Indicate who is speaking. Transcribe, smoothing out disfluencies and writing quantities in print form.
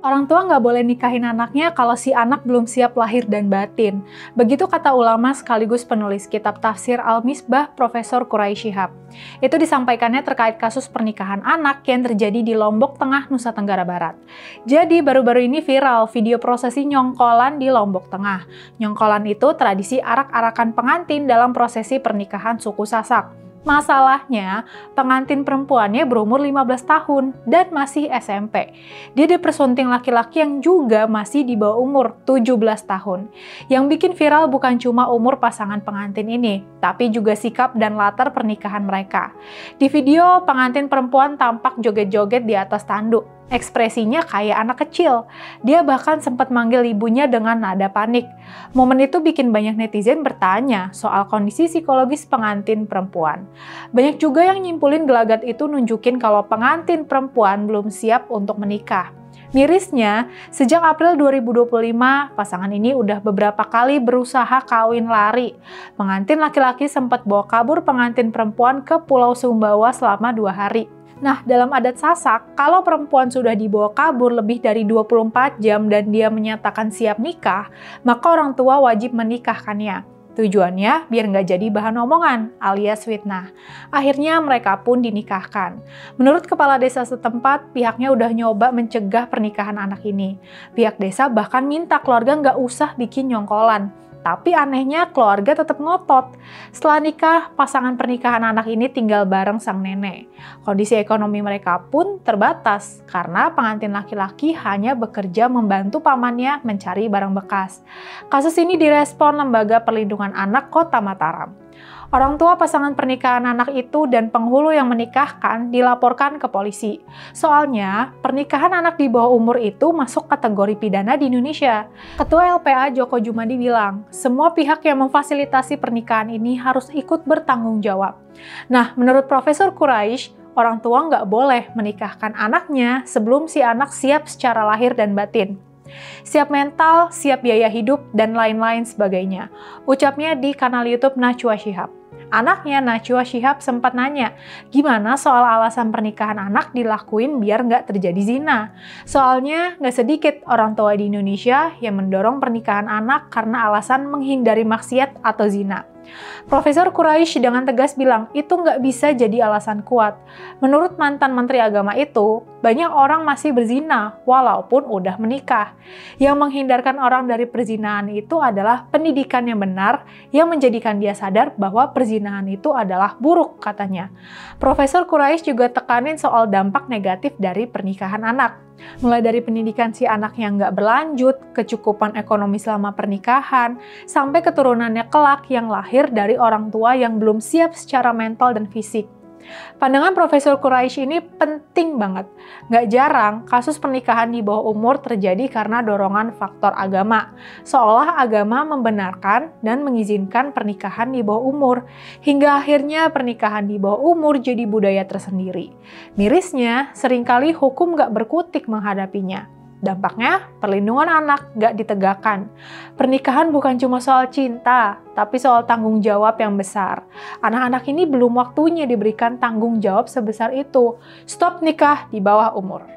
Speaker 1: Orang tua nggak boleh nikahin anaknya kalau si anak belum siap lahir dan batin. Begitu kata ulama sekaligus penulis kitab tafsir Al-Misbah, Profesor Quraisy Shihab. Itu disampaikannya terkait kasus pernikahan anak yang terjadi di Lombok Tengah, Nusa Tenggara Barat. Jadi baru-baru ini viral video prosesi nyongkolan di Lombok Tengah. Nyongkolan itu tradisi arak-arakan pengantin dalam prosesi pernikahan suku Sasak. Masalahnya, pengantin perempuannya berumur 15 tahun dan masih SMP. Dia dipersunting laki-laki yang juga masih di bawah umur 17 tahun. Yang bikin viral bukan cuma umur pasangan pengantin ini, tapi juga sikap dan latar pernikahan mereka. Di video, pengantin perempuan tampak joget-joget di atas tanduk. Ekspresinya kayak anak kecil. Dia bahkan sempat manggil ibunya dengan nada panik. Momen itu bikin banyak netizen bertanya soal kondisi psikologis pengantin perempuan. Banyak juga yang nyimpulin gelagat itu nunjukin kalau pengantin perempuan belum siap untuk menikah. Mirisnya, sejak April 2025, pasangan ini udah beberapa kali berusaha kawin lari. Pengantin laki-laki sempat bawa kabur pengantin perempuan ke Pulau Sumbawa selama 2 hari. Nah, dalam adat Sasak, kalau perempuan sudah dibawa kabur lebih dari 24 jam dan dia menyatakan siap nikah, maka orang tua wajib menikahkannya. Tujuannya biar nggak jadi bahan omongan alias fitnah. Akhirnya mereka pun dinikahkan. Menurut kepala desa setempat, pihaknya udah nyoba mencegah pernikahan anak ini. Pihak desa bahkan minta keluarga nggak usah bikin nyongkolan. Tapi anehnya keluarga tetap ngotot. Setelah nikah, pasangan pernikahan anak ini tinggal bareng sang nenek. Kondisi ekonomi mereka pun terbatas karena pengantin laki-laki hanya bekerja membantu pamannya mencari barang bekas. Kasus ini direspon Lembaga Perlindungan Anak Kota Mataram. Orang tua pasangan pernikahan anak itu dan penghulu yang menikahkan dilaporkan ke polisi. Soalnya, pernikahan anak di bawah umur itu masuk kategori pidana di Indonesia. Ketua LPA Joko Jumadi bilang, semua pihak yang memfasilitasi pernikahan ini harus ikut bertanggung jawab. Nah, menurut Profesor Quraisy, orang tua nggak boleh menikahkan anaknya sebelum si anak siap secara lahir dan batin. Siap mental, siap biaya hidup, dan lain-lain sebagainya. Ucapnya di kanal YouTube Najwa Shihab. Anaknya Najwa Shihab sempat nanya, gimana soal alasan pernikahan anak dilakuin biar nggak terjadi zina? Soalnya nggak sedikit orang tua di Indonesia yang mendorong pernikahan anak karena alasan menghindari maksiat atau zina. Profesor Quraisy dengan tegas bilang, itu nggak bisa jadi alasan kuat. Menurut mantan Menteri Agama itu, banyak orang masih berzina walaupun udah menikah. Yang menghindarkan orang dari perzinahan itu adalah pendidikan yang benar yang menjadikan dia sadar bahwa perzinahan itu adalah buruk, katanya. Profesor Quraisy juga tekanin soal dampak negatif dari pernikahan anak. Mulai dari pendidikan si anak yang nggak berlanjut, kecukupan ekonomi selama pernikahan, sampai keturunannya kelak yang lahir dari orang tua yang belum siap secara mental dan fisik. Pandangan Profesor Quraisy ini penting banget. Nggak jarang kasus pernikahan di bawah umur terjadi karena dorongan faktor agama. Seolah agama membenarkan dan mengizinkan pernikahan di bawah umur. Hingga akhirnya pernikahan di bawah umur jadi budaya tersendiri. Mirisnya, seringkali hukum nggak berkutik menghadapinya. Dampaknya, perlindungan anak nggak ditegakkan. Pernikahan bukan cuma soal cinta, tapi soal tanggung jawab yang besar. Anak-anak ini belum waktunya diberikan tanggung jawab sebesar itu. Stop nikah di bawah umur.